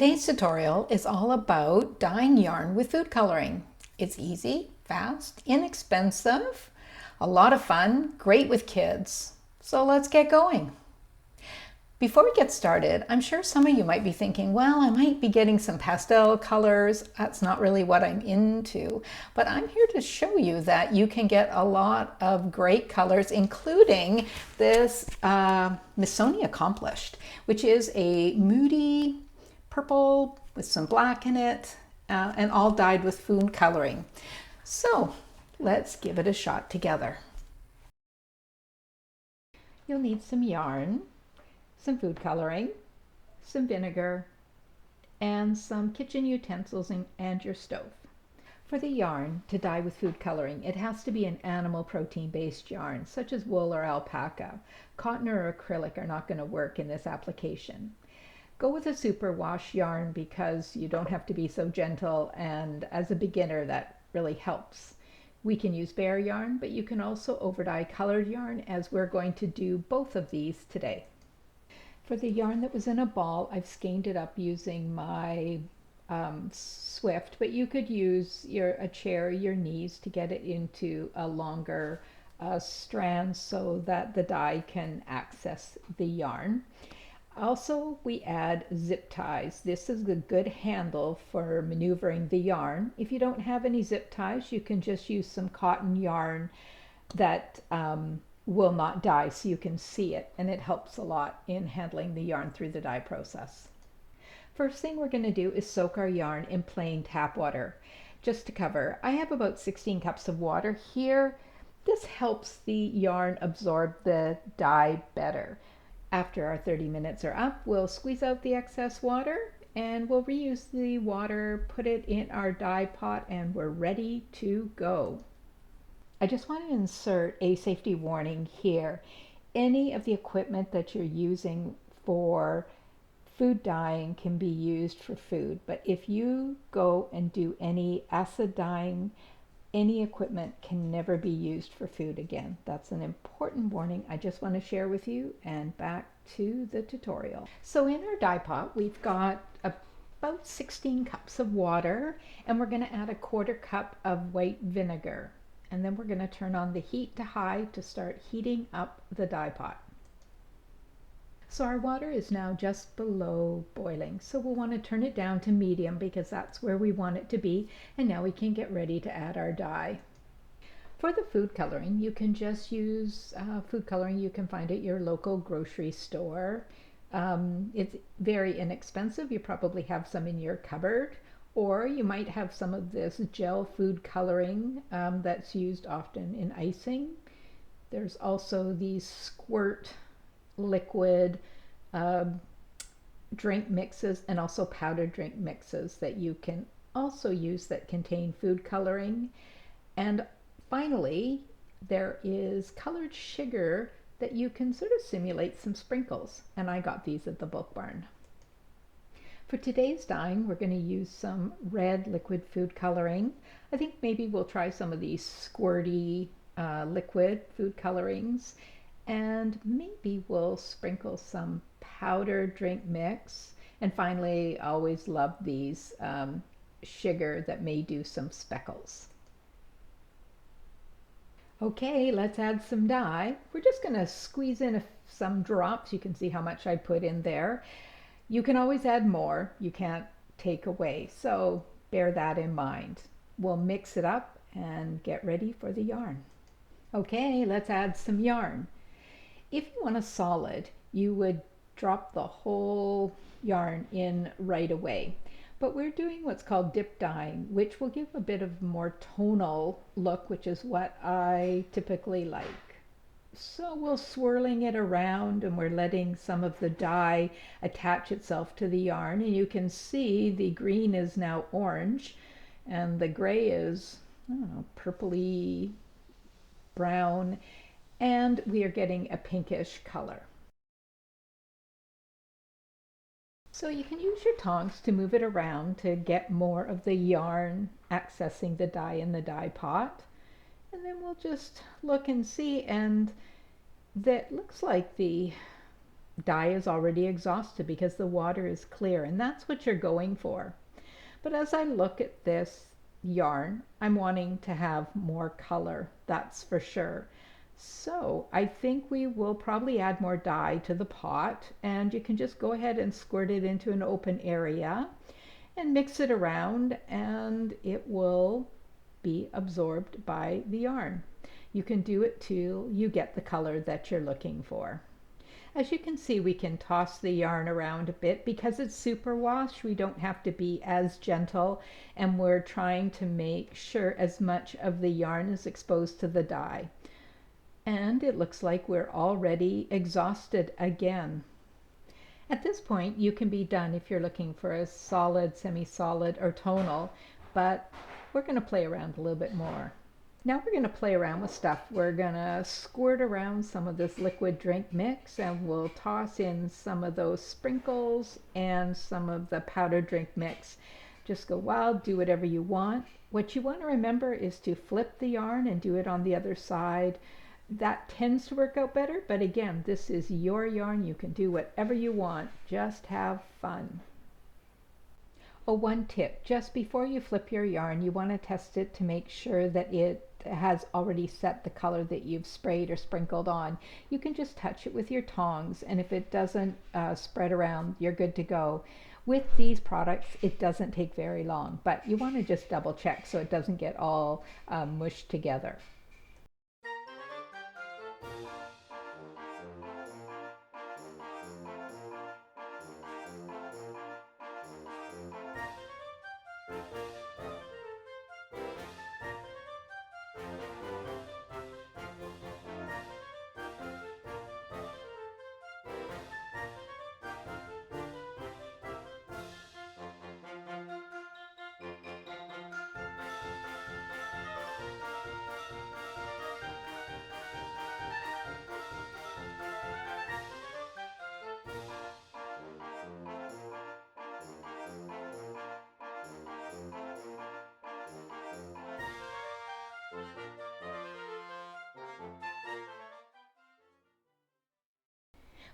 Today's tutorial is all about dyeing yarn with food coloring. It's easy, fast, inexpensive, a lot of fun, great with kids. So let's get going. Before we get started, I'm sure some of you might be thinking, well, I might be getting some pastel colors. That's not really what I'm into. But I'm here to show you that you can get a lot of great colors, including this Missoni Accomplished, which is a moody purple with some black in it, and all dyed with food coloring. So let's give it a shot together. You'll need some yarn, some food coloring, some vinegar, and some kitchen utensils and your stove. For the yarn to dye with food coloring, it has to be an animal protein based yarn, such as wool or alpaca. Cotton or acrylic are not going to work in this application. Go with a superwash yarn because you don't have to be so gentle, and as a beginner that really helps. We can use bare yarn, but you can also overdye colored yarn, as we're going to do both of these today. For the yarn that was in a ball, I've skeined it up using my Swift, but you could use a chair or your knees to get it into a longer strand so that the dye can access the yarn. Also, we add zip ties. This is a good handle for maneuvering the yarn. If you don't have any zip ties, you can just use some cotton yarn that will not dye so you can see it, and it helps a lot in handling the yarn through the dye process. First thing we're going to do is soak our yarn in plain tap water. Just to cover, I have about 16 cups of water here. This helps the yarn absorb the dye better. After our 30 minutes are up, we'll squeeze out the excess water and we'll reuse the water, put it in our dye pot, and we're ready to go. I just want to insert a safety warning here. Any of the equipment that you're using for food dyeing can be used for food, but if you go and do any acid dyeing, any equipment can never be used for food again. That's an important warning I just want to share with you, and back to the tutorial. So in our dye pot, we've got about 16 cups of water, and we're going to add a 1/4 cup of white vinegar. And then we're going to turn on the heat to high to start heating up the dye pot. So our water is now just below boiling. So we'll want to turn it down to medium because that's where we want it to be. And now we can get ready to add our dye. For the food coloring, you can just use food coloring you can find at your local grocery store. It's very inexpensive. You probably have some in your cupboard. Or you might have some of this gel food coloring that's used often in icing. There's also these squirt liquid drink mixes, and also powdered drink mixes that you can also use that contain food coloring. And finally, there is colored sugar that you can sort of simulate some sprinkles. And I got these at the Book Barn. For today's dyeing, we're going to use some red liquid food coloring. I think maybe we'll try some of these squirty liquid food colorings, and maybe we'll sprinkle some powdered drink mix. And finally, I always love these sugar that may do some speckles. Okay, let's add some dye. We're just going to squeeze in some drops. You can see how much I put in there. You can always add more, you can't take away, so bear that in mind. We'll mix it up and get ready for the yarn. Okay, let's add some yarn. If you want a solid, you would drop the whole yarn in right away. But we're doing what's called dip dyeing, which will give a bit of more tonal look, which is what I typically like. So we're swirling it around, and we're letting some of the dye attach itself to the yarn, and you can see the green is now orange and the gray is, I don't know, purpley brown, and we are getting a pinkish color. So you can use your tongs to move it around to get more of the yarn accessing the dye in the dye pot. And then we'll just look and see, and that looks like the dye is already exhausted because the water is clear, and that's what you're going for. But as I look at this yarn, I'm wanting to have more color, that's for sure. So I think we will probably add more dye to the pot, and you can just go ahead and squirt it into an open area and mix it around, and it will be absorbed by the yarn. You can do it till you get the color that you're looking for. As you can see, we can toss the yarn around a bit because it's superwash. We don't have to be as gentle, and we're trying to make sure as much of the yarn is exposed to the dye. And it looks like we're already exhausted again. At this point, you can be done if you're looking for a solid, semi-solid, or tonal, but we're going to play around a little bit more. Now we're going to play around with stuff. We're going to squirt around some of this liquid drink mix, and we'll toss in some of those sprinkles and some of the powdered drink mix. Just go wild, do whatever you want. What you want to remember is to flip the yarn and do it on the other side. That tends to work out better, but again, this is your yarn. You can do whatever you want. Just have fun. Oh, one tip, just before you flip your yarn, you want to test it to make sure that it has already set the color that you've sprayed or sprinkled on. You can just touch it with your tongs, and if it doesn't spread around, you're good to go. With these products, it doesn't take very long, but you want to just double check so it doesn't get all mushed together.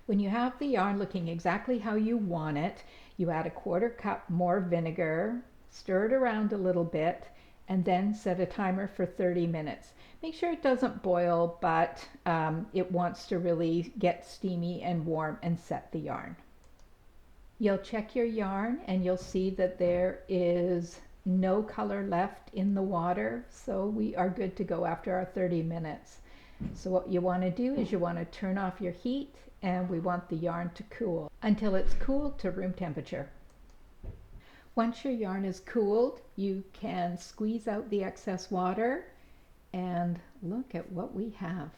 When you have the yarn looking exactly how you want it, you add a 1/4 cup more vinegar, stir it around a little bit, and then set a timer for 30 minutes. Make sure it doesn't boil, but it wants to really get steamy and warm and set the yarn. You'll check your yarn and you'll see that there is no color left in the water, so we are good to go after our 30 minutes. So what you want to do is you want to turn off your heat, and we want the yarn to cool until it's cooled to room temperature. Once your yarn is cooled, you can squeeze out the excess water, and look at what we have.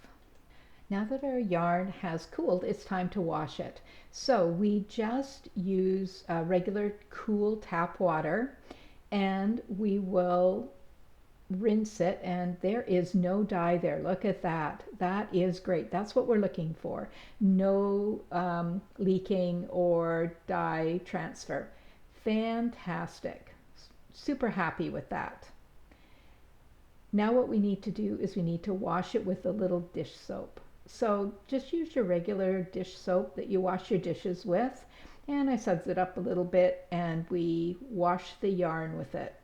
Now that our yarn has cooled, it's time to wash it. So we just use regular cool tap water, and we will rinse it, and there is no dye there. Look at that. That is great. That's what we're looking for. No leaking or dye transfer. Fantastic. Super happy with that. Now what we need to do is we need to wash it with a little dish soap. So just use your regular dish soap that you wash your dishes with, and I suds it up a little bit, and we wash the yarn with it.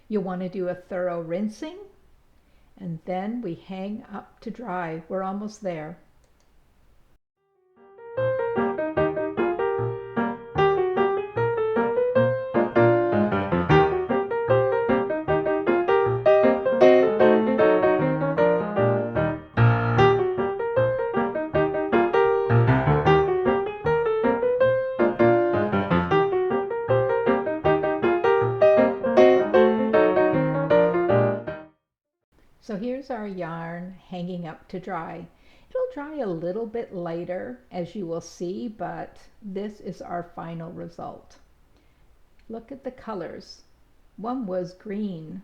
You'll want to do a thorough rinsing, and then we hang up to dry. We're almost there. So here's our yarn hanging up to dry. It'll dry a little bit later, as you will see, but this is our final result. Look at the colors. One was green,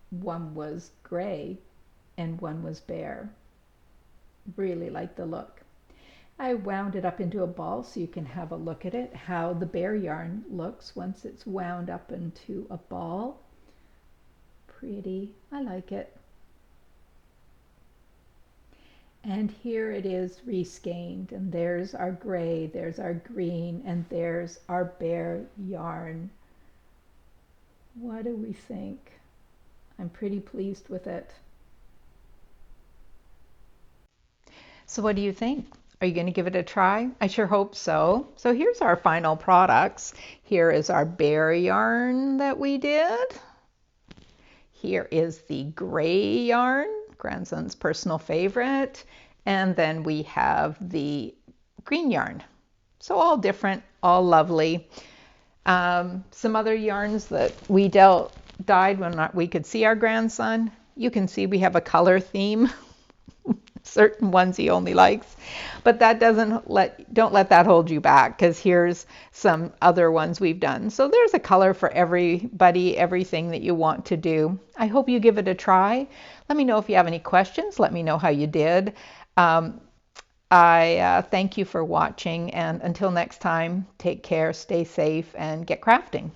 one was gray, and one was bare. Really like the look. I wound it up into a ball so you can have a look at it, how the bare yarn looks once it's wound up into a ball. Pretty. I like it. And here it is reskein, and there's our gray, there's our green, and there's our bare yarn. What do we think? I'm pretty pleased with it. So what do you think? Are you going to give it a try? I sure hope so. So here's our final products. Here is our bare yarn that we did. Here is the gray yarn, grandson's personal favorite. And then we have the green yarn. So all different, all lovely. Some other yarns that we dyed when we could see our grandson. You can see we have a color theme. Certain ones he only likes, but that don't let that hold you back, because here's some other ones we've done. So there's a color for everybody, everything that you want to do. I hope you give it a try. Let me know if you have any questions. Let me know how you did. I thank you for watching, and until next time, take care, stay safe, and get crafting.